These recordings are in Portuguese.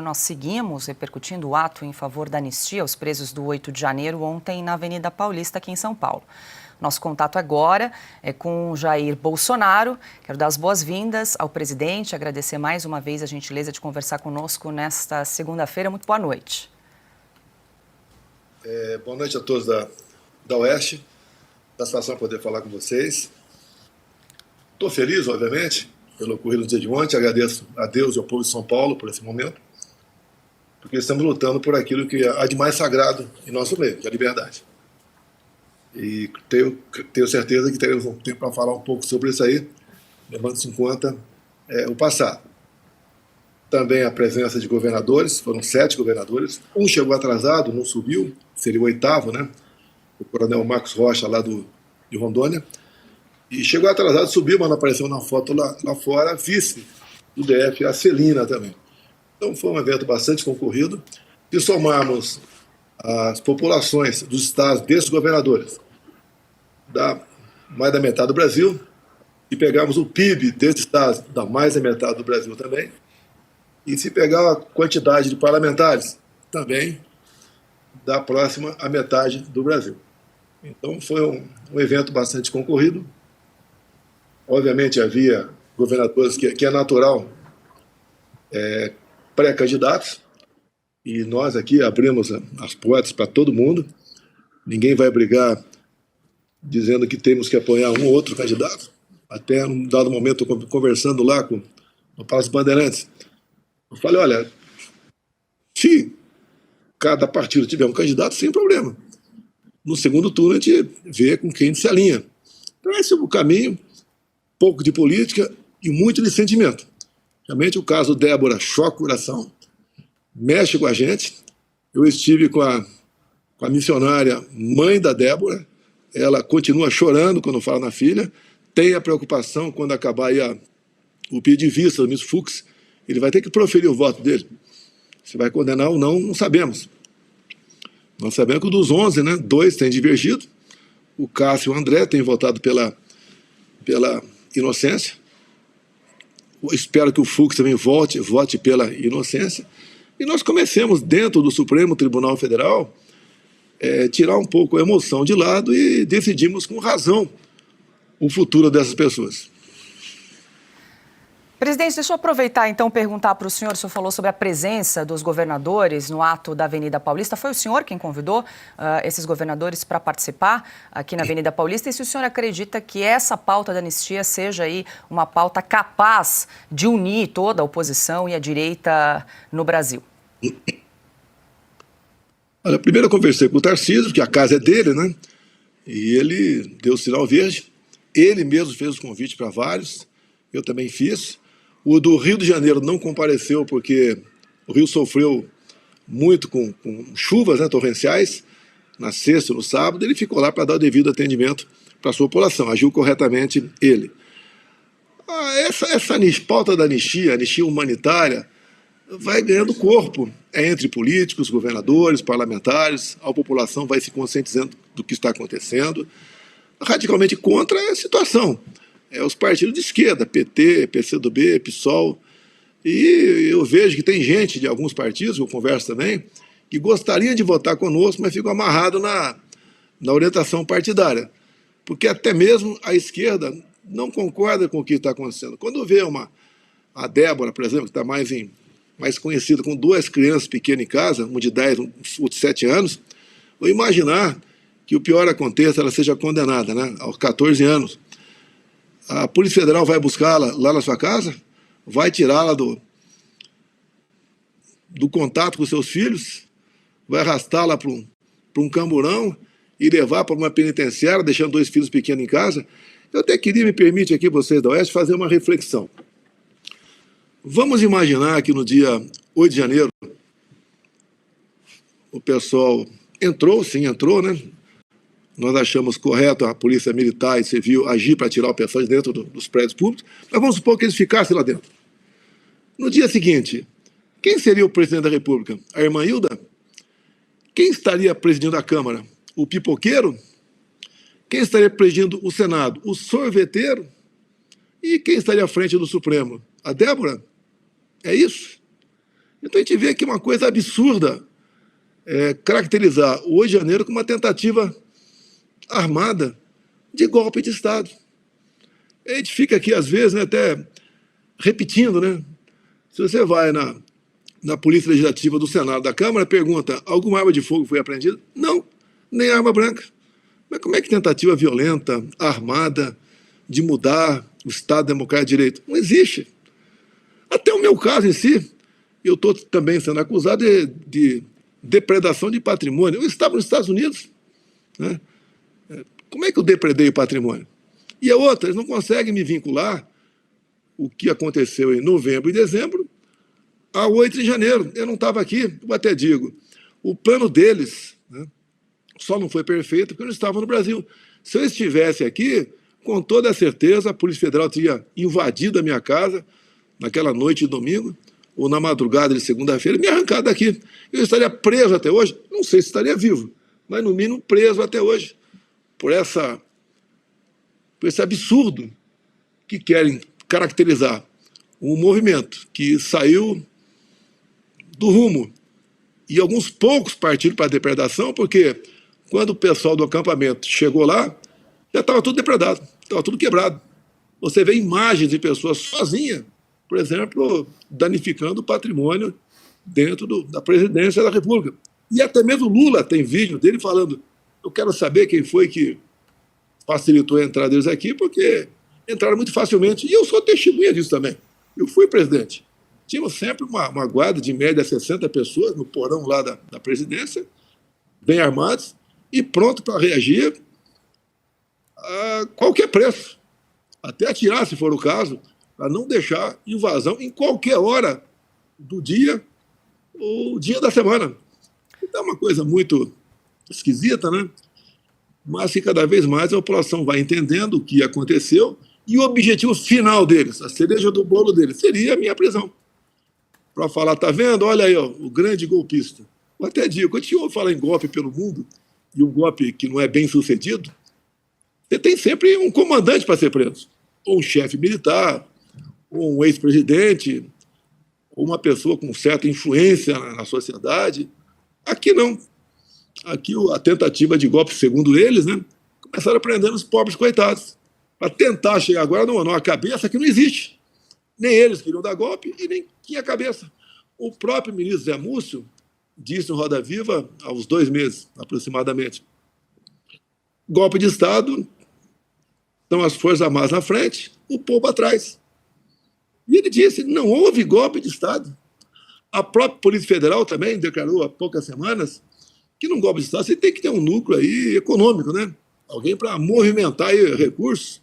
Nós seguimos repercutindo o ato em favor da anistia aos presos do 8 de janeiro ontem na Avenida Paulista, aqui em São Paulo. Nosso contato agora é com Jair Bolsonaro. Quero dar as boas-vindas ao presidente, agradecer mais uma vez a gentileza de conversar conosco nesta segunda-feira. Muito boa noite. Boa noite a todos da Oeste. Satisfação poder falar com vocês. Estou feliz, obviamente, pelo ocorrido no dia de ontem. Agradeço a Deus e ao povo de São Paulo por esse momento, porque estamos lutando por aquilo que há de mais sagrado em nosso meio, que é a liberdade. E tenho certeza que teremos um tempo para falar um pouco sobre isso aí, levando-se em conta o passado. Também a presença de governadores, foram 7 governadores. Um chegou atrasado, não subiu, seria o 8º, né? O coronel Marcos Rocha, lá de Rondônia. E chegou atrasado, subiu, mas não apareceu na foto lá fora, vice do DF, a Celina também. Então foi um evento bastante concorrido. Se somarmos as populações dos estados desses governadores, dá mais da metade do Brasil, e pegarmos o PIB desses estados, dá mais da metade do Brasil também. E se pegar a quantidade de parlamentares, também dá próxima à metade do Brasil. Então foi um evento bastante concorrido. Obviamente havia governadores que é natural pré-candidatos, e nós aqui abrimos as portas para todo mundo. Ninguém vai brigar dizendo que temos que apoiar um ou outro candidato. Até num dado momento, conversando lá no Palácio Bandeirantes, eu falei, olha, se cada partido tiver um candidato, sem problema. No segundo turno a gente vê com quem se alinha. Então esse é o caminho, pouco de política e muito de sentimento. Realmente o caso Débora choca o coração, mexe com a gente. Eu estive com a missionária mãe da Débora, ela continua chorando quando fala na filha, tem a preocupação quando acabar aí o pedido de vista do ministro Fux, ele vai ter que proferir o voto dele. Se vai condenar ou não, não sabemos. Nós sabemos que dos 11, né, 2 têm divergido, o Cássio e o André têm votado pela inocência. Eu espero que o Fux também vote pela inocência. E nós comecemos, dentro do Supremo Tribunal Federal, tirar um pouco a emoção de lado e decidimos com razão o futuro dessas pessoas. Presidente, deixa eu aproveitar então e perguntar para o senhor falou sobre a presença dos governadores no ato da Avenida Paulista. Foi o senhor quem convidou esses governadores para participar aqui na Avenida Paulista? E se o senhor acredita que essa pauta da anistia seja aí uma pauta capaz de unir toda a oposição e a direita no Brasil? Olha, primeiro eu conversei com o Tarcísio, porque a casa é dele, né? E ele deu o sinal verde. Ele mesmo fez o convite para vários, eu também fiz. O do Rio de Janeiro não compareceu porque o Rio sofreu muito com chuvas, né, torrenciais, na sexta e no sábado. Ele ficou lá para dar o devido atendimento para a sua população, agiu corretamente ele. Essa pauta da anistia humanitária, vai ganhando corpo entre políticos, governadores, parlamentares, a população vai se conscientizando do que está acontecendo, radicalmente contra a situação. Os partidos de esquerda, PT, PCdoB, PSOL, e eu vejo que tem gente de alguns partidos, eu converso também, que gostaria de votar conosco, mas ficam amarrados na orientação partidária, porque até mesmo a esquerda não concorda com o que está acontecendo. Quando vê a Débora, por exemplo, que está mais conhecida, com 2 crianças pequenas em casa, um de 10, um de 7 anos, vou imaginar que o pior aconteça, ela seja condenada, né, aos 14 anos. A Polícia Federal vai buscá-la lá na sua casa, vai tirá-la do contato com seus filhos, vai arrastá-la para um camburão e levar para uma penitenciária, deixando 2 filhos pequenos em casa. Eu até queria, me permite aqui, vocês da Oeste, fazer uma reflexão. Vamos imaginar que no dia 8 de janeiro, o pessoal entrou, né? Nós achamos correto a polícia militar e civil agir para tirar o pessoal de dentro dos prédios públicos, mas vamos supor que eles ficassem lá dentro. No dia seguinte, quem seria o presidente da República? A irmã Hilda? Quem estaria presidindo a Câmara? O pipoqueiro? Quem estaria presidindo o Senado? O sorveteiro? E quem estaria à frente do Supremo? A Débora? É isso? Então a gente vê aqui uma coisa absurda, caracterizar o 8 de janeiro como uma tentativa armada de golpe de Estado. A gente fica aqui, às vezes, né, até repetindo, né? Se você vai na Polícia Legislativa do Senado, da Câmara, pergunta, alguma arma de fogo foi apreendida? Não, nem arma branca. Mas como é que tentativa violenta, armada, de mudar o Estado Democrático de Direito? Não existe. Até o meu caso em si, eu estou também sendo acusado de depredação de patrimônio. Eu estava nos Estados Unidos, né? Como é que eu depredei o patrimônio? E a outra, eles não conseguem me vincular o que aconteceu em novembro e dezembro a 8 de janeiro. Eu não estava aqui, eu até digo, o plano deles, né, só não foi perfeito porque eu não estava no Brasil. Se eu estivesse aqui, com toda a certeza, a Polícia Federal teria invadido a minha casa naquela noite de domingo, ou na madrugada de segunda-feira, me arrancado daqui. Eu estaria preso até hoje, não sei se estaria vivo, mas no mínimo preso até hoje, por esse absurdo que querem caracterizar um movimento que saiu do rumo e alguns poucos partiram para a depredação, porque quando o pessoal do acampamento chegou lá, já estava tudo depredado, estava tudo quebrado. Você vê imagens de pessoas sozinhas, por exemplo, danificando o patrimônio dentro da presidência da República. E até mesmo Lula tem vídeo dele falando, eu quero saber quem foi que facilitou a entrada deles aqui, porque entraram muito facilmente. E eu sou testemunha disso também. Eu fui presidente. Tínhamos sempre uma guarda de média 60 pessoas no porão lá da presidência, bem armados, e pronto para reagir a qualquer preço. Até atirar, se for o caso, para não deixar invasão em qualquer hora do dia ou dia da semana. Então é uma coisa muito esquisita, né? Mas que cada vez mais a população vai entendendo o que aconteceu e o objetivo final deles, a cereja do bolo deles, seria a minha prisão. Para falar, tá vendo? Olha aí, ó, o grande golpista. Eu até digo, quando a gente ouve falar em golpe pelo mundo, e um golpe que não é bem sucedido, você tem sempre um comandante para ser preso. Ou um chefe militar, ou um ex-presidente, ou uma pessoa com certa influência na sociedade. Aqui não. Aqui a tentativa de golpe, segundo eles, né, começaram prendendo os pobres coitados, para tentar chegar agora numa cabeça que não existe. Nem eles queriam dar golpe e nem tinha cabeça. O próprio ministro Zé Múcio disse no Roda Viva, há uns 2 meses aproximadamente, golpe de Estado, estão as Forças Armadas na frente, o povo atrás. E ele disse, não houve golpe de Estado. A própria Polícia Federal também declarou há poucas semanas que num golpe de Estado você tem que ter um núcleo aí econômico, né? Alguém para movimentar aí recursos,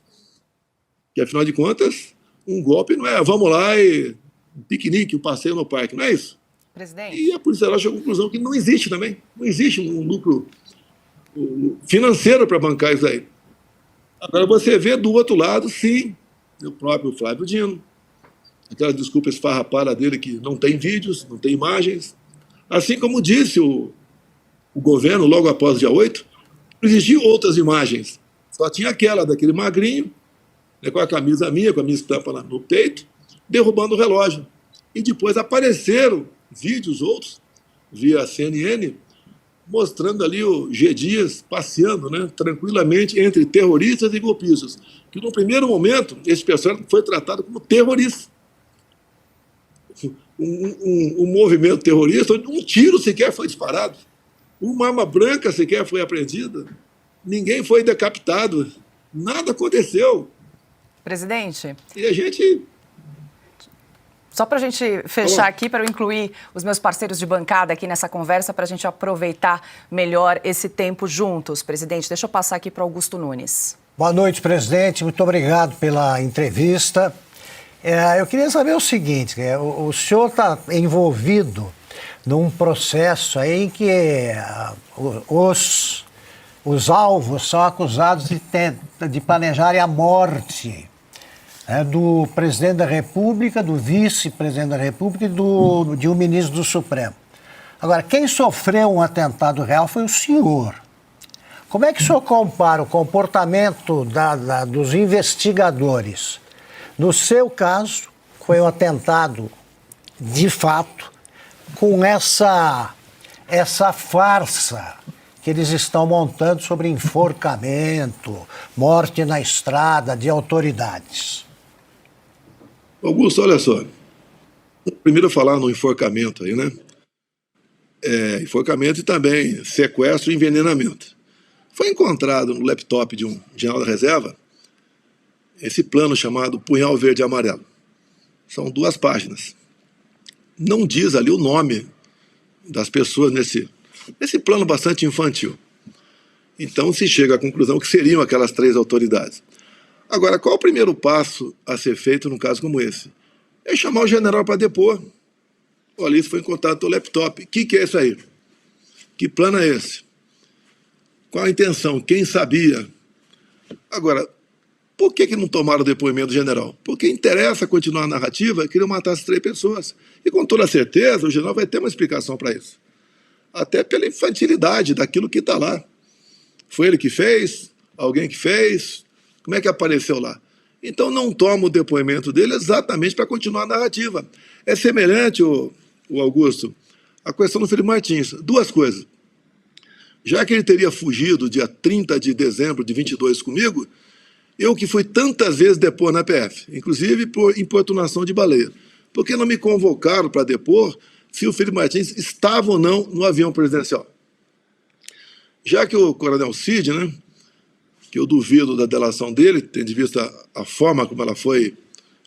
que afinal de contas, um golpe não é vamos lá e um piquenique, um passeio no parque, não é isso? Presidente. E a Polícia Federal chegou à conclusão que não existe também, não existe um núcleo financeiro para bancar isso aí. Agora você vê do outro lado, sim, o próprio Flávio Dino, aquela desculpa esfarrapada dele que não tem vídeos, não tem imagens, assim como disse o governo logo após o dia 8, não existiam outras imagens, só tinha aquela daquele magrinho, né, com a camisa minha, com a minha estampa no peito, derrubando o relógio. E depois apareceram vídeos outros, via CNN, mostrando ali o G. Dias passeando, né, tranquilamente entre terroristas e golpistas. Que no primeiro momento, esse pessoal foi tratado como terrorista. Um movimento terrorista, onde um tiro sequer foi disparado, uma arma branca sequer foi apreendida, ninguém foi decapitado, nada aconteceu. Presidente. E a gente... Só para a gente fechar aqui, para eu incluir os meus parceiros de bancada aqui nessa conversa, para a gente aproveitar melhor esse tempo juntos. Presidente, deixa eu passar aqui para Augusto Nunes. Boa noite, presidente. Muito obrigado pela entrevista. Eu queria saber o seguinte, o senhor está envolvido num processo aí em que os alvos são acusados de planejarem a morte do presidente da República, do vice-presidente da República e de um ministro do Supremo. Agora, quem sofreu um atentado real foi o senhor. Como é que o senhor compara o comportamento dos investigadores? No seu caso, foi um atentado de fato, com essa farsa que eles estão montando sobre enforcamento, morte na estrada de autoridades? Augusto, olha só. Primeiro falar no enforcamento aí, né? Enforcamento e também sequestro e envenenamento. Foi encontrado no laptop de um general da reserva esse plano chamado Punhal Verde e Amarelo. São 2 páginas. Não diz ali o nome das pessoas nesse plano bastante infantil. Então se chega à conclusão que seriam aquelas 3 autoridades. Agora, qual o primeiro passo a ser feito num caso como esse? É chamar o general para depor. Olha, isso foi encontrado no teu laptop. O que é isso aí? Que plano é esse? Qual a intenção? Quem sabia? Agora, por que não tomaram o depoimento do general? Porque interessa continuar a narrativa, queriam matar essas 3 pessoas. E com toda certeza o general vai ter uma explicação para isso. Até pela infantilidade daquilo que está lá. Foi ele que fez? Alguém que fez? Como é que apareceu lá? Então não toma o depoimento dele exatamente para continuar a narrativa. É semelhante, o Augusto, a questão do Felipe Martins. 2 coisas. Já que ele teria fugido dia 30 de dezembro de 22 comigo, eu que fui tantas vezes depor na PF, inclusive por importunação de baleia. Por que não me convocaram para depor se o Felipe Martins estava ou não no avião presidencial? Já que o coronel Cid, né, que eu duvido da delação dele, tendo em vista a forma como ela foi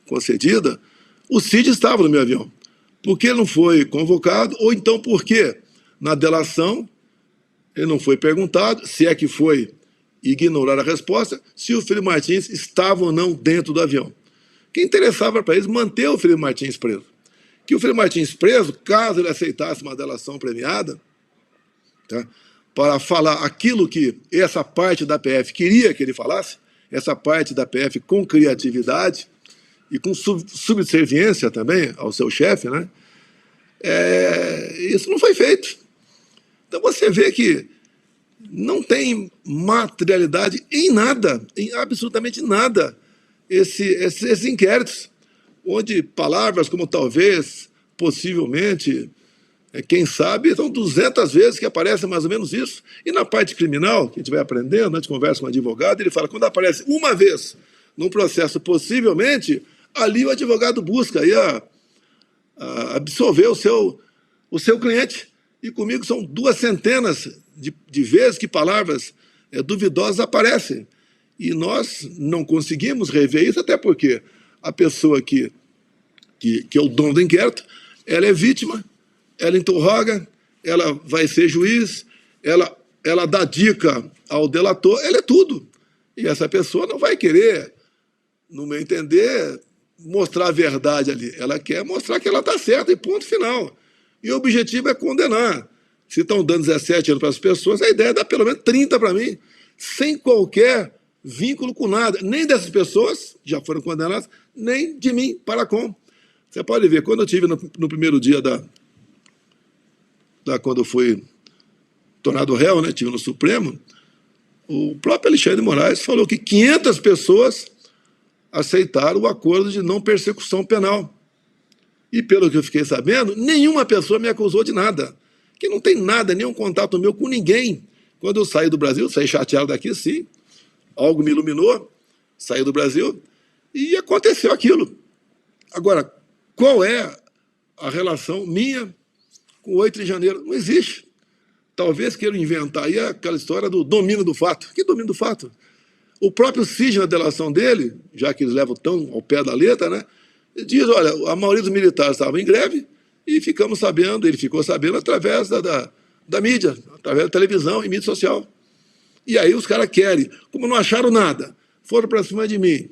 concedida, o Cid estava no meu avião. Por que ele não foi convocado? Ou então por que na delação ele não foi perguntado, se é que foi ignorar a resposta, se o Felipe Martins estava ou não dentro do avião? O que interessava para eles manter o Felipe Martins preso. Que o Felipe Martins preso, caso ele aceitasse uma delação premiada, tá, para falar aquilo que essa parte da PF queria que ele falasse, essa parte da PF com criatividade e com subserviência também ao seu chefe, né? Isso não foi feito. Então você vê que não tem materialidade em nada, em absolutamente nada, esses inquéritos, onde palavras como talvez, possivelmente, quem sabe, são 200 vezes que aparece mais ou menos isso. E na parte criminal, que a gente vai aprendendo, a gente conversa com o advogado, ele fala, quando aparece uma vez num processo, possivelmente, ali o advogado busca aí absolver o seu cliente. E comigo são 200 de vezes que palavras duvidosas aparecem. E nós não conseguimos rever isso, até porque a pessoa que é o dono do inquérito, ela é vítima, ela interroga, ela vai ser juiz, ela dá dica ao delator, ela é tudo. E essa pessoa não vai querer, no meu entender, mostrar a verdade ali. Ela quer mostrar que ela está certa e ponto final. E o objetivo é condenar. Se estão dando 17 anos para as pessoas, a ideia é dar pelo menos 30 para mim, sem qualquer vínculo com nada, nem dessas pessoas, que já foram condenadas, nem de mim para com. Você pode ver, quando eu tive no primeiro dia quando eu fui tornado réu, né, tive no Supremo, o próprio Alexandre de Moraes falou que 500 pessoas aceitaram o acordo de não persecução penal. E pelo que eu fiquei sabendo, nenhuma pessoa me acusou de nada. Que não tem nada, nenhum contato meu com ninguém. Quando eu saí do Brasil, saí chateado daqui, sim, algo me iluminou, saí do Brasil e aconteceu aquilo. Agora, qual é a relação minha com o 8 de janeiro? Não existe. Talvez queiram inventar aí aquela história do domínio do fato. Que domínio do fato? O próprio Cid, na delação dele, já que eles levam tão ao pé da letra, né, diz, olha, a maioria dos militares estavam em greve e ficamos sabendo, ele ficou sabendo através da mídia, através da televisão e mídia social. E aí os caras querem, como não acharam nada, foram para cima de mim.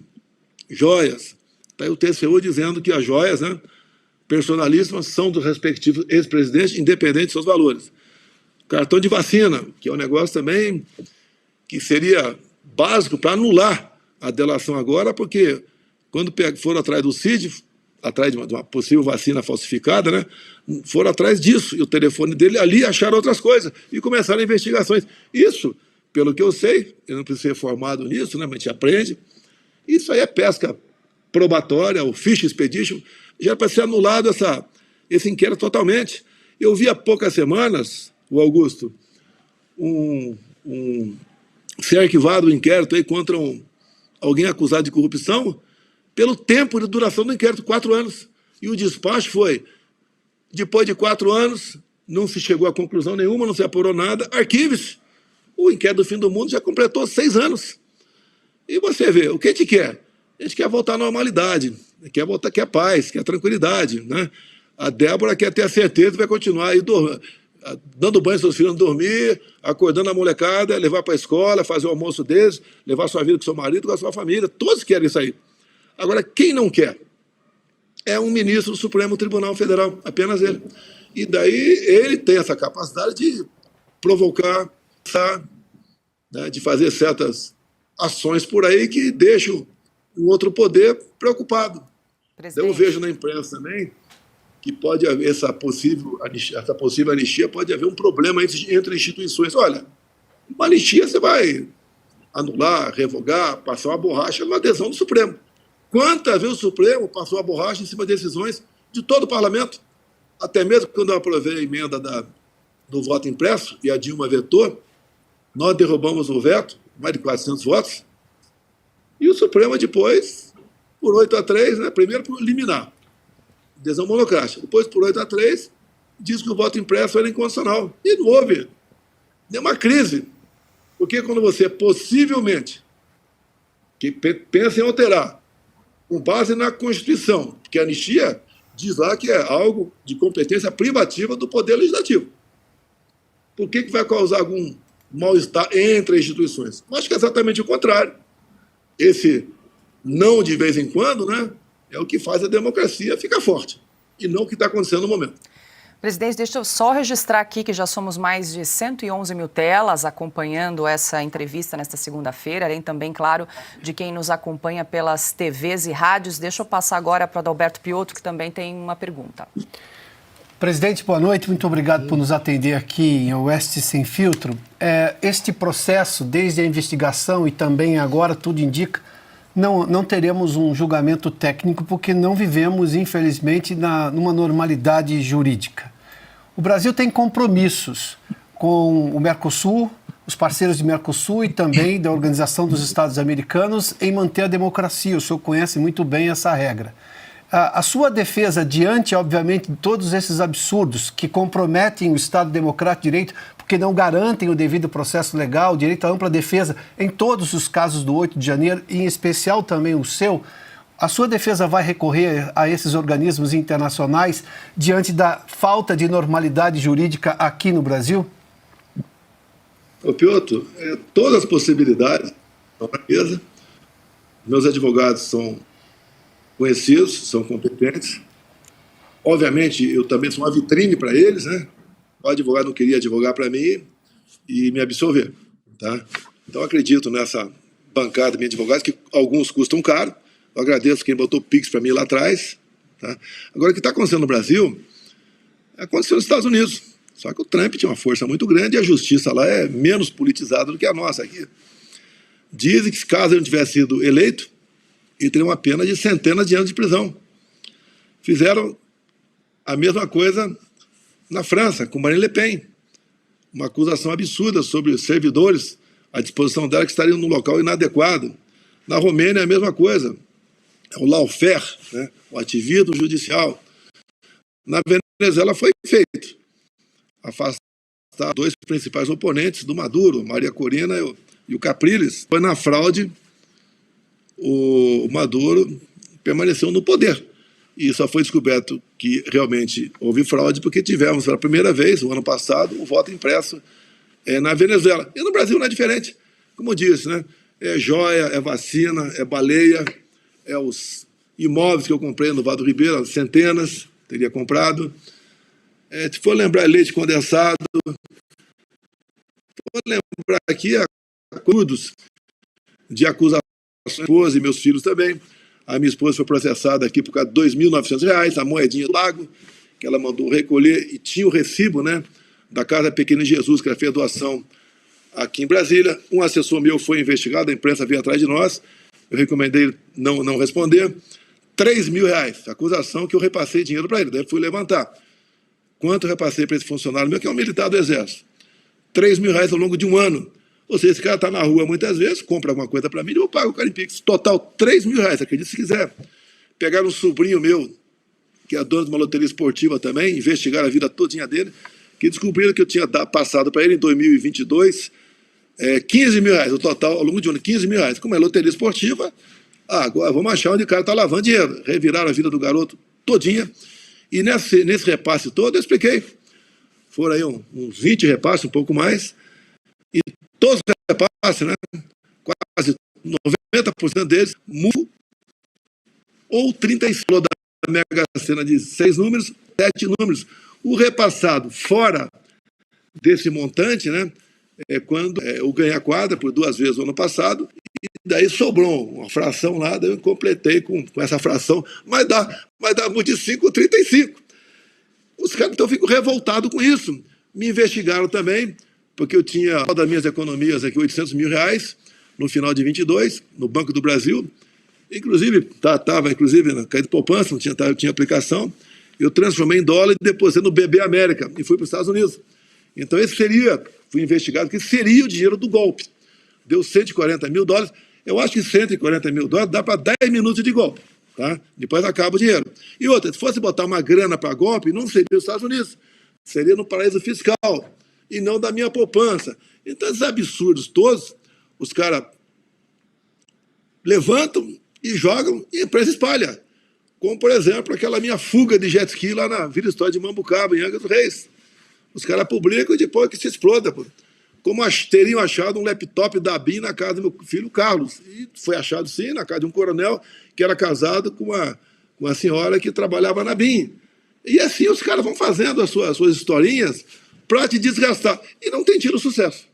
Joias. Está aí o TCU dizendo que as joias, né, personalíssimas, são dos respectivos ex-presidentes, independente de seus valores. Cartão de vacina, que é um negócio também que seria básico para anular a delação agora, porque quando foram atrás do Cid, atrás de uma possível vacina falsificada, né, foram atrás disso, e o telefone dele ali acharam outras coisas, e começaram investigações. Isso, pelo que eu sei, eu não preciso ser formado nisso, né, mas a gente aprende, isso aí é pesca probatória, o fish expedition, já para ser anulado esse inquérito totalmente. Eu vi há poucas semanas, o Augusto, ser arquivado um inquérito aí contra alguém acusado de corrupção pelo tempo de duração do inquérito, 4 anos. E o despacho foi, depois de 4 anos, não se chegou a conclusão nenhuma, não se apurou nada, arquive-se. O inquérito do fim do mundo já completou 6 anos. E você vê, o que a gente quer? A gente quer voltar à normalidade, quer paz, quer tranquilidade, né? A Débora quer ter a certeza que vai continuar aí dando banho aos seus filhos, dormir, acordando a molecada, levar para a escola, fazer o almoço deles, levar sua vida com seu marido, com a sua família. Todos querem isso aí. Agora, quem não quer? É um ministro do Supremo Tribunal Federal, apenas ele. E daí ele tem essa capacidade de provocar, né, de fazer certas ações por aí que deixam o outro poder preocupado. Presidente. Eu vejo na imprensa também que pode haver essa possível anistia, pode haver um problema entre instituições. Olha, uma anistia você vai anular, revogar, passar uma borracha numa adesão do Supremo. Quantas vezes o Supremo passou a borracha em cima de decisões de todo o parlamento? Até mesmo quando eu aprovei a emenda do voto impresso e a Dilma vetou, nós derrubamos o veto, mais de 400 votos, e o Supremo depois, por 8-3, né, primeiro por liminar, adesão monocrática, depois por 8-3, diz que o voto impresso era inconstitucional. E não houve nenhuma crise, porque quando você possivelmente pensa em alterar, com base na Constituição, porque a anistia diz lá que é algo de competência privativa do Poder Legislativo. Por que vai causar algum mal-estar entre as instituições? Eu acho que é exatamente o contrário. Esse não de vez em quando, né, é o que faz a democracia ficar forte, e não o que está acontecendo no momento. Presidente, deixa eu só registrar aqui que já somos mais de 111 mil telas acompanhando essa entrevista nesta segunda-feira, além também, claro, de quem nos acompanha pelas TVs e rádios. Deixa eu passar agora para o Adalberto Piotto, que também tem uma pergunta. Presidente, boa noite. Muito obrigado por nos atender aqui em Oeste Sem Filtro. Este processo, desde a investigação e também agora, tudo indica, não teremos um julgamento técnico porque não vivemos, infelizmente, numa normalidade jurídica. O Brasil tem compromissos com o Mercosul, os parceiros de Mercosul e também da Organização dos Estados Americanos em manter a democracia. O senhor conhece muito bem essa regra. A sua defesa diante, obviamente, de todos esses absurdos que comprometem o Estado Democrático de Direito, porque não garantem o devido processo legal, o direito à ampla defesa em todos os casos do 8 de janeiro, e em especial também o seu, a sua defesa vai recorrer a esses organismos internacionais diante da falta de normalidade jurídica aqui no Brasil? Ô Piotto, todas as possibilidades estão na mesa. Meus advogados são conhecidos, são competentes. Obviamente, eu também sou uma vitrine para eles, né? O advogado não queria advogar para mim e me absolver, tá? Então, acredito nessa bancada de advogados, que alguns custam caro. Eu agradeço quem botou Pix para mim lá atrás, tá? Agora, o que está acontecendo no Brasil aconteceu nos Estados Unidos. Só que o Trump tinha uma força muito grande e a justiça lá é menos politizada do que a nossa aqui. Dizem que, caso ele não tivesse sido eleito, ele teria uma pena de centenas de anos de prisão. Fizeram a mesma coisa na França, com Marine Le Pen. Uma acusação absurda sobre os servidores à disposição dela que estariam num local inadequado. Na Romênia, a mesma coisa. É o lawfare, né? O ativismo judicial. Na Venezuela foi feito. Afastar 2 principais oponentes do Maduro, Maria Corina e o Capriles. Foi na fraude, o Maduro permaneceu no poder. E só foi descoberto que realmente houve fraude porque tivemos pela primeira vez, o ano passado, o voto impresso na Venezuela. E no Brasil não é diferente. Como eu disse, né? É joia, é vacina, é baleia, é os imóveis que eu comprei no Vado Ribeira, centenas, teria comprado. Se for lembrar leite condensado, se for lembrar aqui acordos de acusações, minha esposa e meus filhos também. A minha esposa foi processada aqui por causa de R$ 2.900, a moedinha do lago, que ela mandou recolher, e tinha o recibo, né, da Casa Pequena Jesus, que ela fez doação aqui em Brasília. Um assessor meu foi investigado, a imprensa veio atrás de nós, eu recomendei não responder. R$ 3.000, acusação que eu repassei dinheiro para ele, daí fui levantar. Quanto eu repassei para esse funcionário meu, que é um militar do Exército? R$ 3.000 ao longo de um ano. Ou seja, esse cara está na rua muitas vezes, compra alguma coisa para mim, eu pago o cara em Pix. Total, R$ 3.000, acredite se quiser. Pegaram um sobrinho meu, que é dono de uma loteria esportiva também, investigaram a vida todinha dele, que descobriram que eu tinha passado para ele em 2022 R$ 15.000, o total ao longo de um ano, R$ 15.000. Como é loteria esportiva, agora vamos achar onde o cara está lavando dinheiro. Reviraram a vida do garoto todinha. E nesse repasse todo, eu expliquei. Foram aí uns 20 repasses, um pouco mais. E todos os repasses, né, quase 90% deles, ou 35 da Mega Sena de 6 números, 7 números. O repassado fora desse montante, né, quando eu ganhei a quadra por 2 vezes no ano passado, e daí sobrou uma fração lá, daí eu completei com essa fração, mas dá de 5, 35. Os caras, então, ficam revoltados com isso. Me investigaram também, porque eu tinha, das minhas economias aqui, R$ 800.000 no final de 22, no Banco do Brasil. Inclusive, estava na caída de poupança, eu tinha aplicação. Eu transformei em dólar e depositei no BB América e fui para os Estados Unidos. Então, fui investigado, que seria o dinheiro do golpe. Deu US$ 140.000. Eu acho que US$ 140.000 dá para 10 minutos de golpe. Tá? Depois acaba o dinheiro. E outra, se fosse botar uma grana para golpe, não seria nos Estados Unidos, seria no paraíso fiscal, e não da minha poupança. Então, esses absurdos todos, os caras levantam e jogam e a imprensa espalha. Como, por exemplo, aquela minha fuga de jet ski lá na Vila História de Mambucaba, em Angra dos Reis. Os caras publicam e depois que se exploda. Pô. Como teriam achado um laptop da BIM na casa do meu filho Carlos. E foi achado, sim, na casa de um coronel que era casado com uma senhora que trabalhava na BIM. E assim os caras vão fazendo as suas historinhas para te desgastar. E não tem tido sucesso.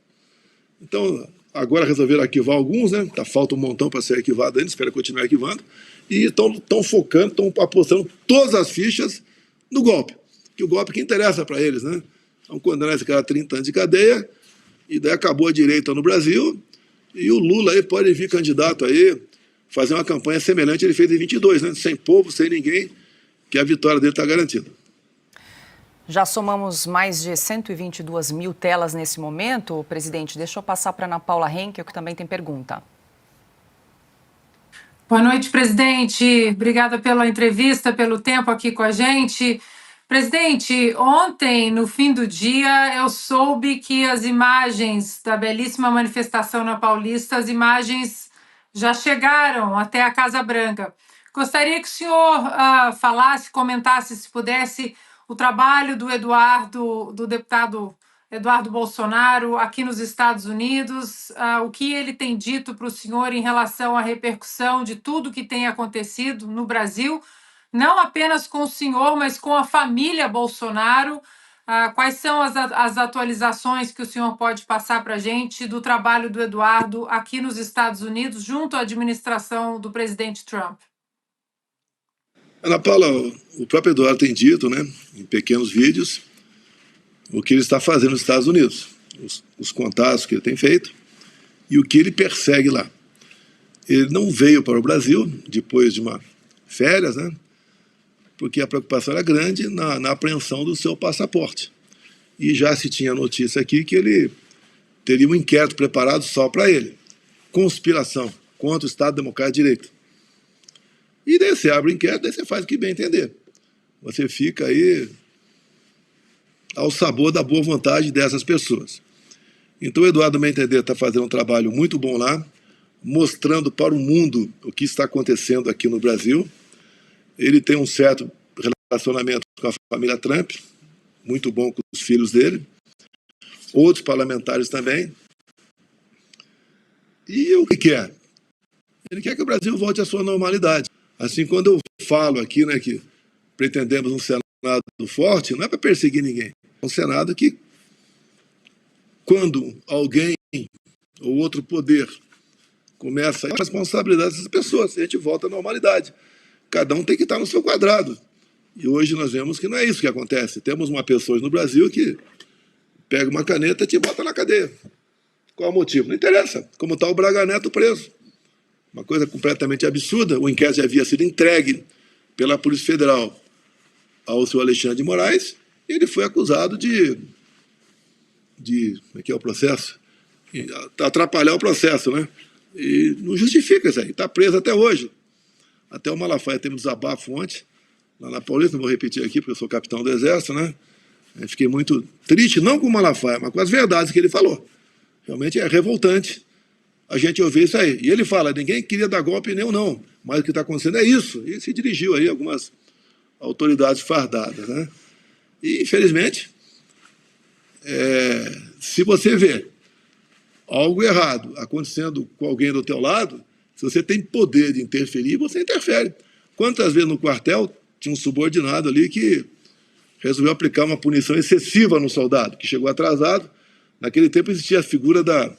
Então, agora resolveram arquivar alguns, né? Falta um montão para ser arquivado ainda, espero continuar arquivando. E estão focando, estão apostando todas as fichas no golpe. Que o golpe que interessa para eles, né? Vão condenar esse cara a 30 anos de cadeia, e daí acabou a direita no Brasil, e o Lula aí pode vir candidato aí, fazer uma campanha semelhante ele fez em 22, né? Sem povo, sem ninguém, que a vitória dele está garantida. Já somamos mais de 122 mil telas nesse momento. Presidente, deixa eu passar para Ana Paula Henkel, que também tem pergunta. Boa noite, presidente. Obrigada pela entrevista, pelo tempo aqui com a gente. Presidente, ontem, no fim do dia, eu soube que as imagens da belíssima manifestação na Paulista, as imagens já chegaram até a Casa Branca. Gostaria que o senhor falasse, comentasse, se pudesse, o trabalho do deputado Eduardo Bolsonaro aqui nos Estados Unidos, o que ele tem dito para o senhor em relação à repercussão de tudo que tem acontecido no Brasil, não apenas com o senhor, mas com a família Bolsonaro. Quais são as atualizações que o senhor pode passar para a gente do trabalho do Eduardo aqui nos Estados Unidos, junto à administração do presidente Trump? Ana Paula, o próprio Eduardo tem dito, né, em pequenos vídeos, o que ele está fazendo nos Estados Unidos, os contatos que ele tem feito e o que ele persegue lá. Ele não veio para o Brasil depois de uma férias, né, porque a preocupação era grande na apreensão do seu passaporte. E já se tinha notícia aqui que ele teria um inquérito preparado só para ele. Conspiração contra o Estado Democrático de Direito. E daí você abre o inquérito, daí você faz o que bem entender. Você fica aí ao sabor da boa vontade dessas pessoas. Então o Eduardo, no meu entender, está fazendo um trabalho muito bom lá, mostrando para o mundo o que está acontecendo aqui no Brasil. Ele tem um certo relacionamento com a família Trump, muito bom com os filhos dele, outros parlamentares também. E o que quer? Ele quer que o Brasil volte à sua normalidade. Assim, quando eu falo aqui, né, que pretendemos um Senado forte, não é para perseguir ninguém. É um Senado que, quando alguém ou outro poder começa a responsabilidade dessas pessoas, a gente volta à normalidade. Cada um tem que estar no seu quadrado. E hoje nós vemos que não é isso que acontece. Temos uma pessoa no Brasil que pega uma caneta e te bota na cadeia. Qual o motivo? Não interessa. Como está o Braga Neto preso. Uma coisa completamente absurda. O inquérito já havia sido entregue pela Polícia Federal ao senhor Alexandre de Moraes ele foi acusado de como é que é o processo? Atrapalhar o processo, né? E não justifica isso aí. Está preso até hoje. Até o Malafaia teve um desabafo ontem, lá na Paulista, não vou repetir aqui, porque eu sou capitão do Exército, né? Eu fiquei muito triste, não com o Malafaia, mas com as verdades que ele falou. Realmente é revoltante a gente ouvir isso aí. E ele fala, ninguém queria dar golpe nem eu não, mas o que está acontecendo é isso. E se dirigiu aí a algumas autoridades fardadas, né? E, infelizmente, se você vê algo errado acontecendo com alguém do teu lado, se você tem poder de interferir, você interfere. Quantas vezes no quartel tinha um subordinado ali que resolveu aplicar uma punição excessiva no soldado, que chegou atrasado. Naquele tempo existia a figura da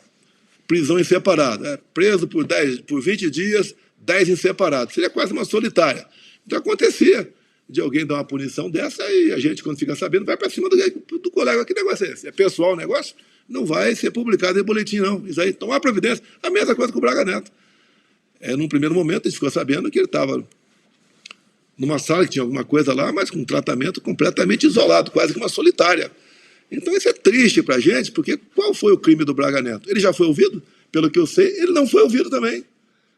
prisão em separado. Preso por 20 dias, 10 em separado. Seria quase uma solitária. Então acontecia de alguém dar uma punição dessa e a gente, quando fica sabendo, vai para cima do colega. Que negócio é esse? É pessoal o negócio? Não vai ser publicado em boletim, não. Isso aí, tomar providência. A mesma coisa com o Braga Neto. Num primeiro momento, a gente ficou sabendo que ele estava numa sala que tinha alguma coisa lá, mas com um tratamento completamente isolado, quase que uma solitária. Então isso é triste para a gente, porque qual foi o crime do Braga Neto? Ele já foi ouvido? Pelo que eu sei, ele não foi ouvido também.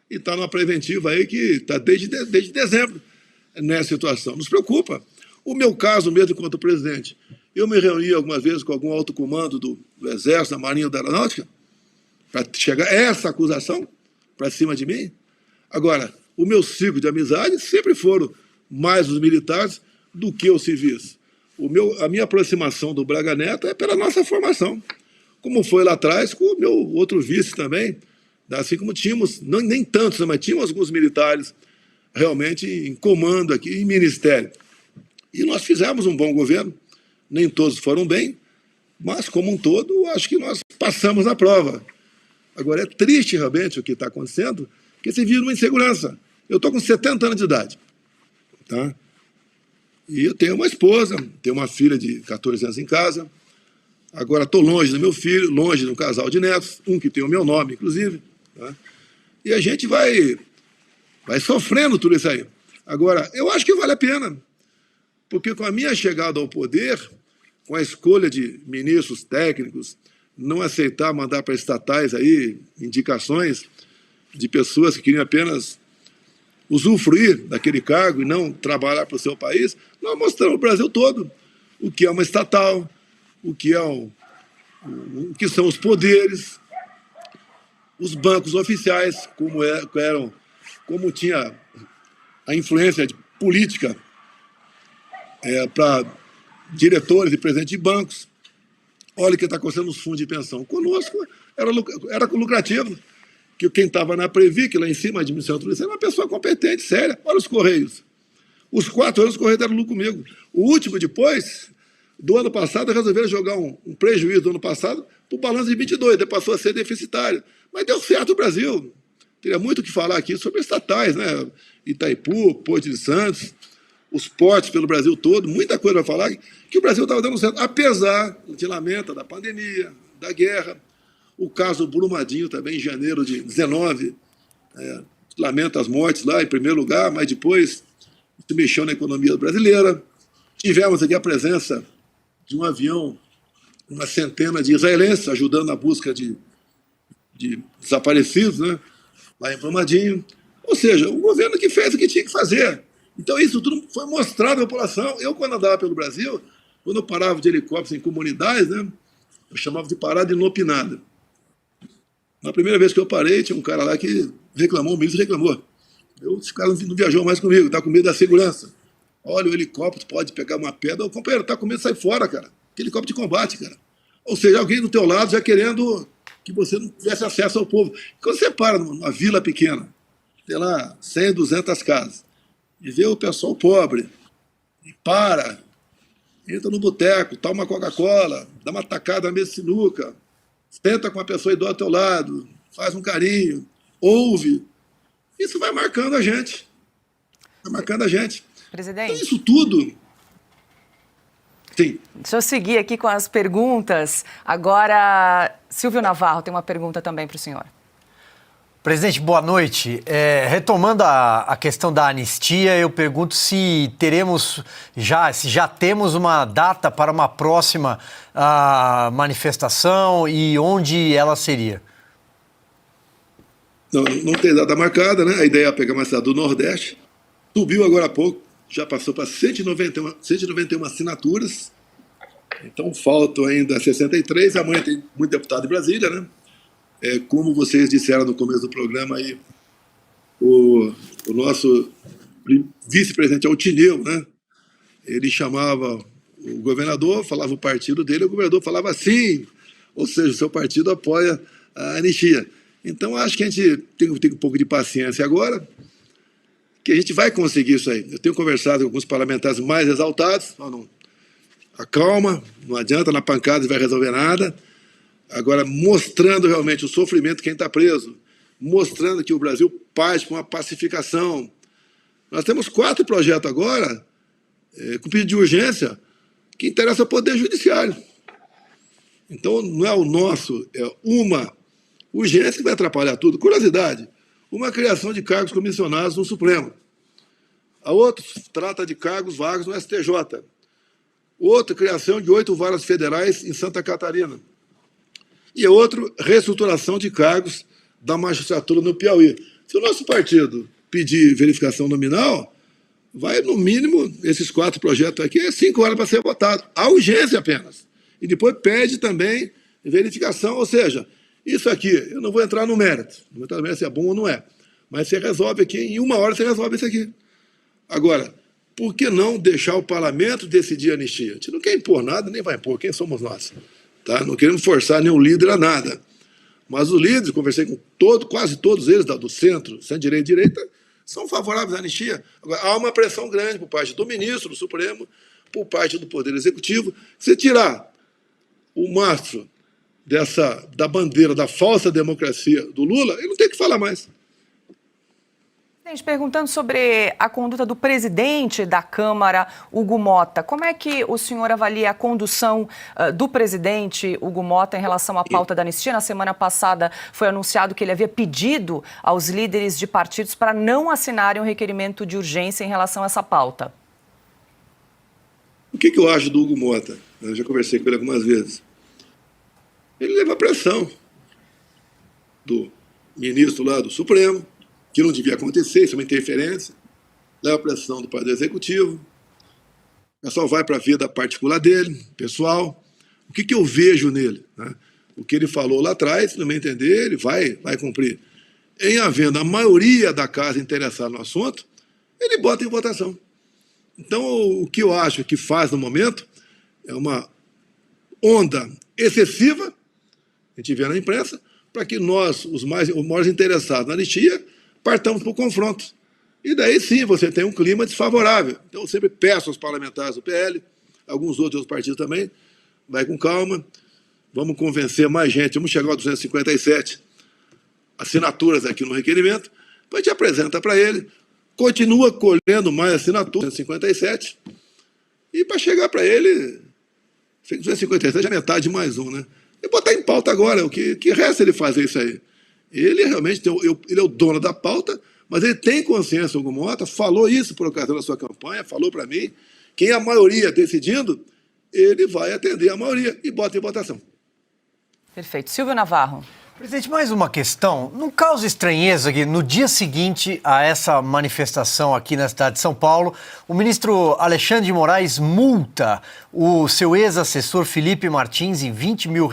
E está numa preventiva aí que está desde dezembro nessa situação. Nos preocupa. O meu caso mesmo enquanto presidente, eu me reuni algumas vezes com algum alto comando do Exército, da Marinha ou da Aeronáutica, para chegar a essa acusação para cima de mim. Agora, o meu ciclo de amizade sempre foram mais os militares do que os civis. A minha aproximação do Braga Neto é pela nossa formação, como foi lá atrás com o meu outro vice também, assim como tínhamos, nem tantos, mas tínhamos alguns militares realmente em comando aqui, em ministério. E nós fizemos um bom governo, nem todos foram bem, mas como um todo, acho que nós passamos na prova. Agora, é triste realmente o que está acontecendo, porque se vive uma insegurança. Eu estou com 70 anos de idade, tá? E eu tenho uma esposa, tenho uma filha de 14 anos em casa. Agora estou longe do meu filho, longe de um casal de netos, um que tem o meu nome, inclusive. Tá? E a gente vai sofrendo tudo isso aí. Agora, eu acho que vale a pena, porque com a minha chegada ao poder, com a escolha de ministros técnicos, não aceitar mandar para estatais aí indicações de pessoas que queriam apenas usufruir daquele cargo e não trabalhar para o seu país, nós mostramos ao Brasil todo o que é uma estatal, o que que são os poderes, os bancos oficiais, como tinha a influência política para diretores e presidentes de bancos. Olha o que está acontecendo nos fundos de pensão. Conosco era lucrativo. Que quem estava na Previc, lá em cima, a administração tudo isso, era uma pessoa competente, séria. Olha os Correios. Os 4 anos os Correios deram lucro comigo. O último, depois, do ano passado, resolveram jogar um prejuízo do ano passado para o balanço de 22, daí passou a ser deficitário. Mas deu certo o Brasil. Teria muito o que falar aqui sobre estatais, né? Itaipu, Porto de Santos, os portos pelo Brasil todo, muita coisa para falar, que o Brasil estava dando certo, apesar, a gente lamenta, da pandemia, da guerra. O caso Brumadinho também, em janeiro de 19, lamenta as mortes lá, em primeiro lugar, mas depois se mexeu na economia brasileira. Tivemos aqui a presença de um avião, uma centena de israelenses ajudando na busca de desaparecidos, né, lá em Brumadinho. Ou seja, o governo que fez o que tinha que fazer. Então isso tudo foi mostrado à população. Eu, quando andava pelo Brasil, quando eu parava de helicóptero em comunidades, né, eu chamava de parada inopinada. Na primeira vez que eu parei, tinha um cara lá que reclamou, o ministro reclamou. Esse cara não viajou mais comigo, está com medo da segurança. Olha, o helicóptero pode pegar uma pedra. Ô, companheiro, está com medo, sai fora, cara. Que helicóptero de combate, cara. Ou seja, alguém do teu lado já querendo que você não tivesse acesso ao povo. Quando você para numa vila pequena, tem lá 100, 200 casas, e vê o pessoal pobre, e entra no boteco, toma uma Coca-Cola, dá uma tacada na mesa de sinuca, senta com a pessoa idosa ao teu lado, faz um carinho, ouve. Isso vai marcando a gente. Vai marcando a gente. Presidente. Então, isso tudo. Sim. Deixa eu seguir aqui com as perguntas. Agora, Silvio Navarro tem uma pergunta também para o senhor. Presidente, boa noite. Retomando a questão da anistia, eu pergunto se já temos uma data para uma próxima manifestação e onde ela seria. Não tem data marcada, né? A ideia é pegar uma cidade do Nordeste. Subiu agora há pouco, já passou para 191 assinaturas. Então faltam ainda 63. Amanhã tem muito deputado de Brasília, né? Como vocês disseram no começo do programa aí, o nosso vice-presidente Altineu, né? Ele chamava o governador, falava o partido dele, o governador falava sim, ou seja, o seu partido apoia a anistia. Então acho que a gente tem um pouco de paciência agora, que a gente vai conseguir isso aí. Eu tenho conversado com alguns parlamentares mais exaltados, acalma, não adianta, na pancada não vai resolver nada. Agora, mostrando realmente o sofrimento de quem está preso, mostrando que o Brasil parte para uma pacificação. Nós temos 4 projetos agora, com pedido de urgência, que interessa ao Poder Judiciário. Então, não é o nosso, é uma urgência que vai atrapalhar tudo. Curiosidade, uma criação de cargos comissionados no Supremo. A outra trata de cargos vagos no STJ. Outra, criação de 8 varas federais em Santa Catarina. E outro, reestruturação de cargos da magistratura no Piauí. Se o nosso partido pedir verificação nominal, vai, no mínimo, esses 4 projetos aqui, 5 horas para ser votado. Há urgência apenas. E depois pede também verificação, ou seja, isso aqui, eu não vou entrar no mérito, não vou entrar no mérito se é bom ou não é, mas você resolve aqui, em 1 hora você resolve isso aqui. Agora, por que não deixar o parlamento decidir a anistia? A gente não quer impor nada, nem vai impor, quem somos nós? Tá? Não queremos forçar nenhum líder a nada. Mas os líderes, conversei com quase todos eles, do centro-direita e direita, são favoráveis à anistia. Agora, há uma pressão grande por parte do ministro do Supremo, por parte do Poder Executivo. Se tirar o mastro da bandeira da falsa democracia do Lula, ele não tem o que falar mais. Gente, perguntando sobre a conduta do presidente da Câmara, Hugo Mota. Como é que o senhor avalia a condução do presidente Hugo Mota em relação à pauta da anistia? Na semana passada foi anunciado que ele havia pedido aos líderes de partidos para não assinarem um requerimento de urgência em relação a essa pauta. O que eu acho do Hugo Mota? Eu já conversei com ele algumas vezes. Ele leva a pressão do ministro lá do Supremo, que não devia acontecer, isso é uma interferência, leva a pressão do Poder Executivo, o pessoal vai para a vida particular dele, pessoal. O que eu vejo nele? Né? O que ele falou lá atrás, no meu entender, ele vai cumprir. Em havendo a maioria da casa interessada no assunto, ele bota em votação. Então, o que eu acho que faz no momento é uma onda excessiva, a gente vê na imprensa, para que nós, os maiores interessados na anistia, partamos para o confronto. E daí sim você tem um clima desfavorável. Então eu sempre peço aos parlamentares do PL, alguns outros partidos também, vai com calma, vamos convencer mais gente, vamos chegar a 257 assinaturas aqui no requerimento, a gente apresenta para ele, continua colhendo mais assinaturas, 257, e para chegar para ele, 257 é metade mais um, né? E botar em pauta agora, o que resta ele fazer isso aí? Ele realmente ele é o dono da pauta, mas ele tem consciência, Hugo Mota, falou isso por ocasião da sua campanha, falou para mim, quem a maioria decidindo, ele vai atender a maioria e bota em votação. Perfeito. Silvio Navarro. Presidente, mais uma questão. Não causa estranheza que no dia seguinte a essa manifestação aqui na cidade de São Paulo, o ministro Alexandre de Moraes multa o seu ex-assessor Felipe Martins em R$20 mil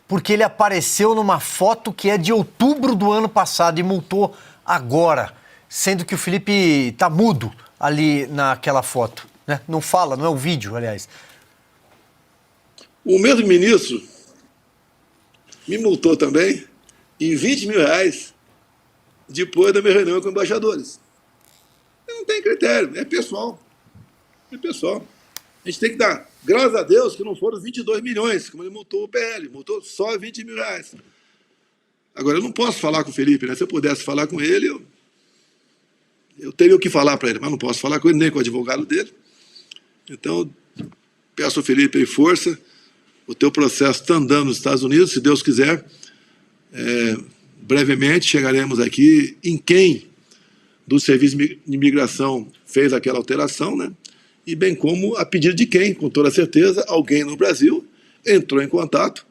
porque ele apareceu numa foto que é de outubro do ano passado e multou agora, sendo que o Felipe está mudo ali naquela foto, né? Não fala, não é o vídeo, aliás. O mesmo ministro me multou também em R$20 mil depois da minha reunião com embaixadores. Não tem critério, é pessoal. É pessoal. A gente tem que dar, graças a Deus, que não foram 22 milhões, como ele multou o PL, multou só R$20 mil. Agora, eu não posso falar com o Felipe, né? Se eu pudesse falar com ele, eu teria o que falar para ele, mas não posso falar com ele, nem com o advogado dele. Então, peço ao Felipe aí força. O teu processo está andando nos Estados Unidos, se Deus quiser, brevemente chegaremos aqui em quem do Serviço de Imigração fez aquela alteração, né? E bem como a pedido de quem, com toda certeza, alguém no Brasil entrou em contato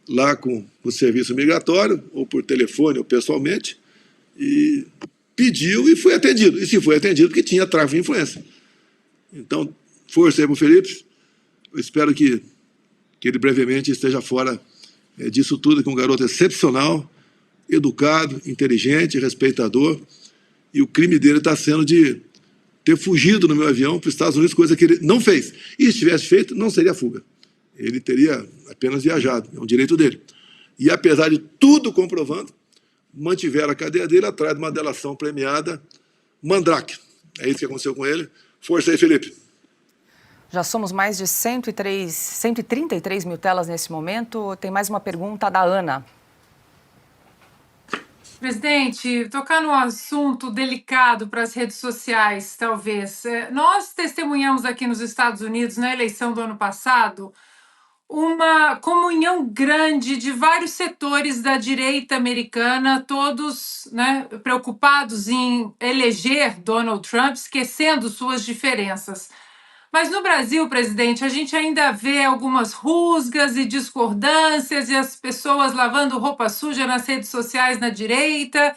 lá com o Serviço Migratório, ou por telefone, ou pessoalmente, e pediu e foi atendido. E se foi atendido, porque tinha tráfico de influência. Então, força aí para o Felipe. Eu espero que ele brevemente esteja fora disso tudo, que é um garoto excepcional, educado, inteligente, respeitador, e o crime dele está sendo de ter fugido no meu avião para os Estados Unidos, coisa que ele não fez. E se tivesse feito, não seria fuga. Ele teria apenas viajado, é um direito dele. E apesar de tudo comprovando, mantiveram a cadeia dele atrás de uma delação premiada Mandrake. É isso que aconteceu com ele. Força aí, Felipe. Já somos mais de 133 mil telas nesse momento. Tem mais uma pergunta da Ana. Presidente, tocar num assunto delicado para as redes sociais, talvez. Nós testemunhamos aqui nos Estados Unidos, na eleição do ano passado, uma comunhão grande de vários setores da direita americana, todos, né, preocupados em eleger Donald Trump, esquecendo suas diferenças. Mas no Brasil, presidente, a gente ainda vê algumas rusgas e discordâncias e as pessoas lavando roupa suja nas redes sociais na direita.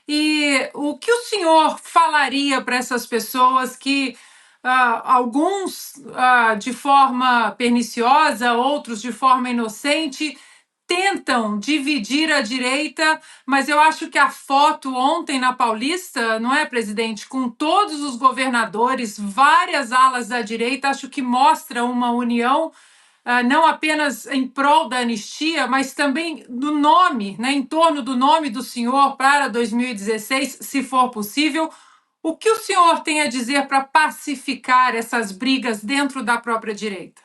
E o que o senhor falaria para essas pessoas que alguns de forma perniciosa, outros de forma inocente, tentam dividir a direita, mas eu acho que a foto ontem na Paulista, não é, presidente, com todos os governadores, várias alas da direita, acho que mostra uma união, não apenas em prol da anistia, mas também do nome, né, em torno do nome do senhor para 2016, se for possível. O que o senhor tem a dizer para pacificar essas brigas dentro da própria direita?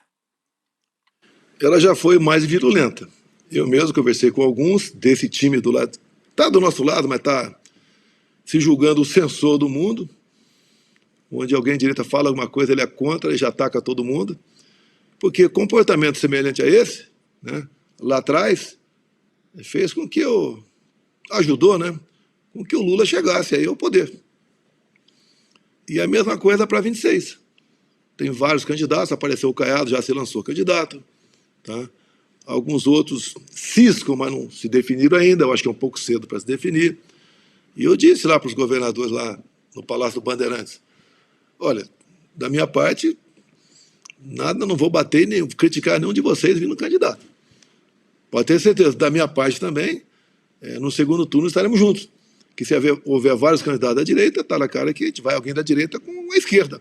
Ela já foi mais virulenta. Eu mesmo conversei com alguns desse time do lado. Está do nosso lado, mas está se julgando o censor do mundo. Onde alguém de direita fala alguma coisa, ele é contra, ele já ataca todo mundo. Porque comportamento semelhante a esse, né, lá atrás, fez com que ajudou, né, com que o Lula chegasse aí ao poder. E a mesma coisa para 26. Tem vários candidatos, apareceu o Caiado, já se lançou candidato, tá? Alguns outros ciscam, mas não se definiram ainda, eu acho que é um pouco cedo para se definir. E eu disse lá para os governadores lá no Palácio do Bandeirantes, olha, da minha parte, nada, não vou bater nem criticar nenhum de vocês vindo candidato. Pode ter certeza, da minha parte também, no segundo turno estaremos juntos. Que se houver vários candidatos da direita, está na cara que a gente vai alguém da direita com a esquerda.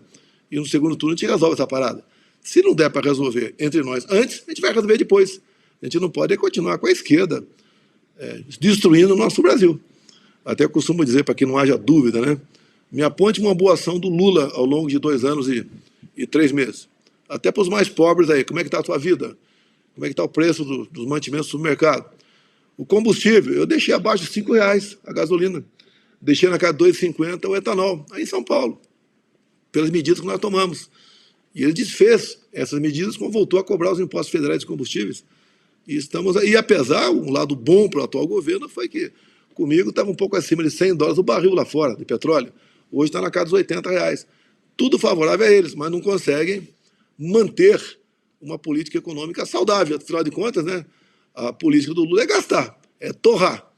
E no segundo turno a gente resolve essa parada. Se não der para resolver entre nós antes, a gente vai resolver depois. A gente não pode continuar com a esquerda destruindo o nosso Brasil. Até costumo dizer, para que não haja dúvida, né? Me aponte uma boa ação do Lula ao longo de 2 anos e 3 meses. Até para os mais pobres aí, como é que está a sua vida? Como é que está o preço dos mantimentos do supermercado? O combustível, eu deixei abaixo de R$5 a gasolina. Deixei na casa de R$2,50 o etanol, aí em São Paulo, pelas medidas que nós tomamos. E ele desfez essas medidas quando voltou a cobrar os impostos federais de combustíveis. E apesar, um lado bom para o atual governo foi que comigo estava um pouco acima de $100 o barril lá fora, de petróleo. Hoje está na casa dos R$80. Tudo favorável a eles, mas não conseguem manter uma política econômica saudável. Afinal de contas, né, a política do Lula é gastar, é torrar,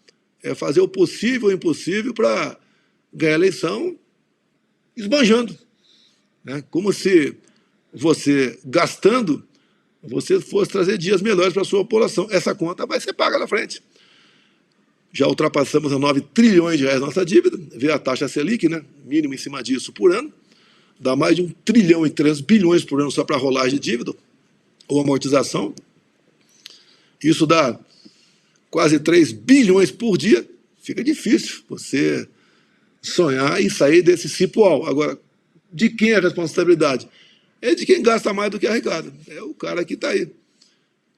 é fazer o possível e o impossível para ganhar a eleição esbanjando. Né? Como se você, gastando, você fosse trazer dias melhores para a sua população. Essa conta vai ser paga na frente. Já ultrapassamos a 9 trilhões de reais nossa dívida, vê a taxa Selic, né, mínimo em cima disso por ano, dá mais de 1 trilhão e 300 bilhões por ano só para rolagem de dívida ou amortização. Isso dá quase 3 bilhões por dia. Fica difícil você sonhar e sair desse cipoal. Agora, de quem é a responsabilidade? É de quem gasta mais do que arrecada. É o cara que está aí.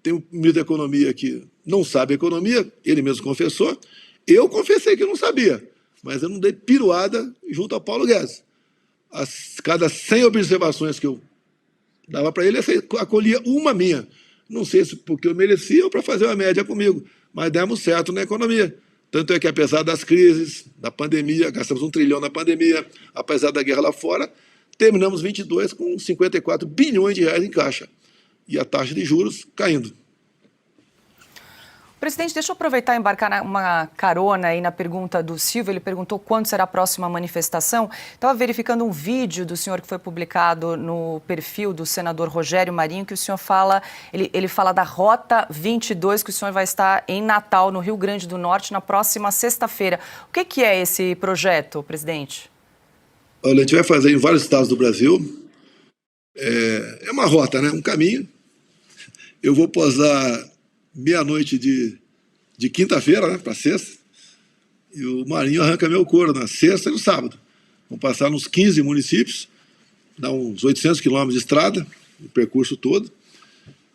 Tem um ministro da Economia que não sabe economia, ele mesmo confessou. Eu confessei que eu não sabia, mas eu não dei piruada junto ao Paulo Guedes. Cada 100 observações que eu dava para ele, eu acolhia uma minha. Não sei se porque eu merecia ou para fazer uma média comigo, mas demos certo na economia. Tanto é que, apesar das crises, da pandemia, gastamos 1 trilhão na pandemia, apesar da guerra lá fora, terminamos 22 com 54 bilhões de reais em caixa. E a taxa de juros caindo. Presidente, deixa eu aproveitar e embarcar uma carona aí na pergunta do Silvio. Ele perguntou quando será a próxima manifestação. Estava verificando um vídeo do senhor que foi publicado no perfil do senador Rogério Marinho, que o senhor fala, ele fala da Rota 22, que o senhor vai estar em Natal, no Rio Grande do Norte, na próxima sexta-feira. O que é esse projeto, presidente? Olha, a gente vai fazer em vários estados do Brasil. É uma rota, né? Um caminho. Eu vou posar meia-noite de quinta-feira, né, para sexta, e o Marinho arranca meu couro na sexta e no sábado. Vamos passar nos 15 municípios, dá uns 800 quilômetros de estrada, o percurso todo,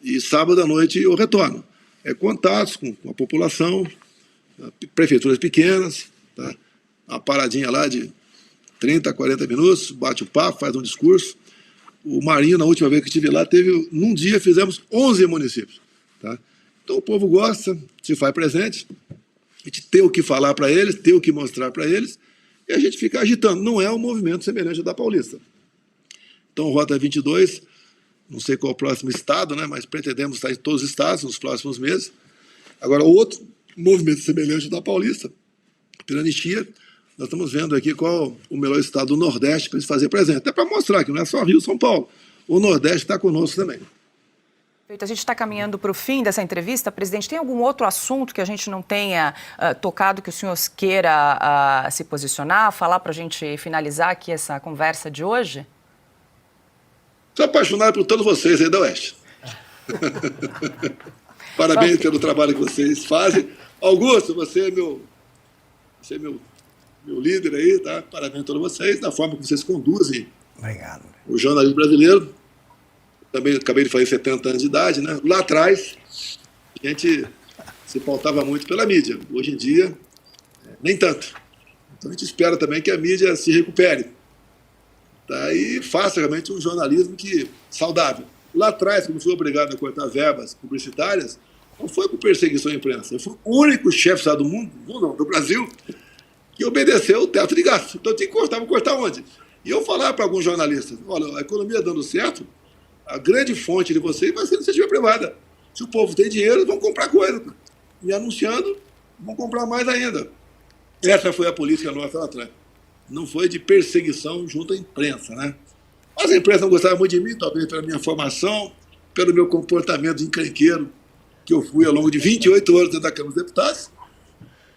e sábado à noite eu retorno. Contatos com a população, prefeituras pequenas, tá? Uma paradinha lá de 30, 40 minutos, bate o papo, faz um discurso. O Marinho, na última vez que estive lá, num dia fizemos 11 municípios, tá? Então o povo gosta, se faz presente, a gente tem o que falar para eles, tem o que mostrar para eles, e a gente fica agitando. Não é um movimento semelhante ao da Paulista. Então, Rota 22, não sei qual é o próximo estado, né, mas pretendemos estar em todos os estados nos próximos meses. Agora, outro movimento semelhante ao da Paulista, Piranistia, nós estamos vendo aqui qual o melhor estado do Nordeste para eles fazer presente. Até para mostrar que não é só Rio e São Paulo, o Nordeste está conosco também. A gente está caminhando para o fim dessa entrevista. Presidente, tem algum outro assunto que a gente não tenha tocado, que o senhor queira se posicionar, falar para a gente finalizar aqui essa conversa de hoje? Sou apaixonado por todos vocês aí da Oeste. Parabéns pelo trabalho que vocês fazem. Augusto, você é meu líder aí, tá? Parabéns a todos vocês, da forma que vocês conduzem. Obrigado. O jornalismo brasileiro. Também acabei de fazer 70 anos de idade, né? Lá atrás, a gente se pautava muito pela mídia. Hoje em dia, nem tanto. Então a gente espera também que a mídia se recupere, tá? E faça realmente um jornalismo saudável. Lá atrás, quando fui obrigado a cortar verbas publicitárias, não foi por perseguição à imprensa. Eu fui o único chefe de Estado do Brasil que obedeceu o teto de gasto. Então eu tinha que cortar. Vou cortar onde? E eu falava para alguns jornalistas, olha, a economia dando certo, a grande fonte de vocês vai ser a iniciativa privada. Se o povo tem dinheiro, eles vão comprar coisa. E anunciando, vão comprar mais ainda. Essa foi a política nossa lá atrás. Não foi de perseguição junto à imprensa, né? Mas a imprensa não gostava muito de mim, talvez pela minha formação, pelo meu comportamento encrenqueiro, que eu fui ao longo de 28 anos dentro da Câmara dos Deputados.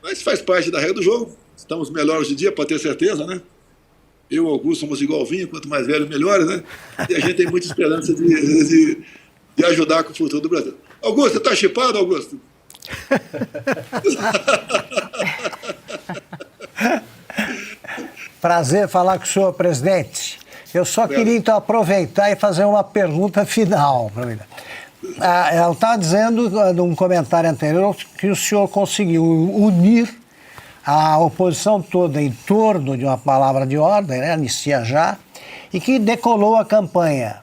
Mas faz parte da regra do jogo. Estamos melhores hoje em dia, pode ter certeza, né? Eu e o Augusto somos igual vinho, quanto mais velho, melhor, né? E a gente tem muita esperança de ajudar com o futuro do Brasil. Augusto, você está chipado, Augusto? Prazer falar com o senhor, presidente. Eu só queria, então, aproveitar e fazer uma pergunta final. Eu estava dizendo, num comentário anterior, que o senhor conseguiu unir a oposição toda em torno de uma palavra de ordem, né, anistia já, e que decolou a campanha.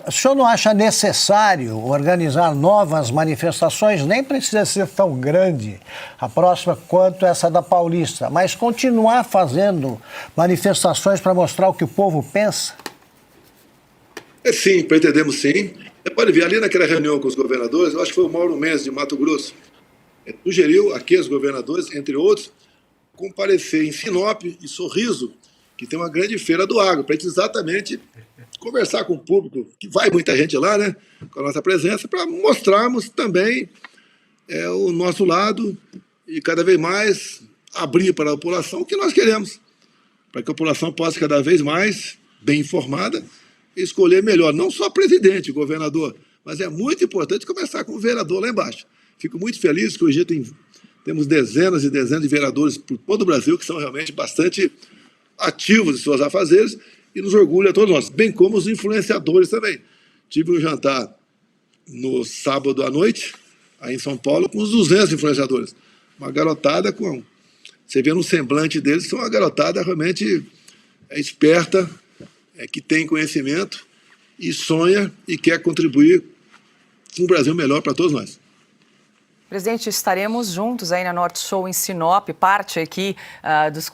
O senhor não acha necessário organizar novas manifestações? Nem precisa ser tão grande a próxima quanto essa da Paulista, mas continuar fazendo manifestações para mostrar o que o povo pensa? Sim, pretendemos sim. Você pode ver ali naquela reunião com os governadores, eu acho que foi o Mauro Mendes de Mato Grosso, sugeriu aqueles governadores, entre outros, comparecer em Sinop e Sorriso, que tem uma grande feira do agro, para a gente exatamente conversar com o público, que vai muita gente lá, né, com a nossa presença, para mostrarmos também o nosso lado e cada vez mais abrir para a população o que nós queremos, para que a população possa cada vez mais, bem informada, escolher melhor, não só presidente, governador, mas é muito importante começar com o vereador lá embaixo. Fico muito feliz que hoje temos dezenas e dezenas de vereadores por todo o Brasil que são realmente bastante ativos em seus afazeres e nos orgulha a todos nós, bem como os influenciadores também. Tive um jantar no sábado à noite, aí em São Paulo, com uns 200 influenciadores. Uma garotada você vê no semblante deles, são uma garotada realmente esperta, que tem conhecimento e sonha e quer contribuir com um Brasil melhor para todos nós. Presidente, estaremos juntos aí na Norte Show em Sinop. Parte aqui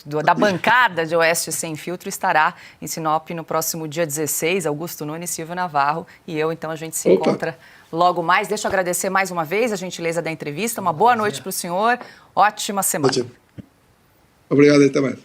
da bancada de Oeste Sem Filtro estará em Sinop no próximo dia 16. Augusto Nunes, Silvio Navarro e eu, então a gente se encontra logo mais. Deixa eu agradecer mais uma vez a gentileza da entrevista. Uma boa noite para o senhor. Ótima semana. Obrigado aí também.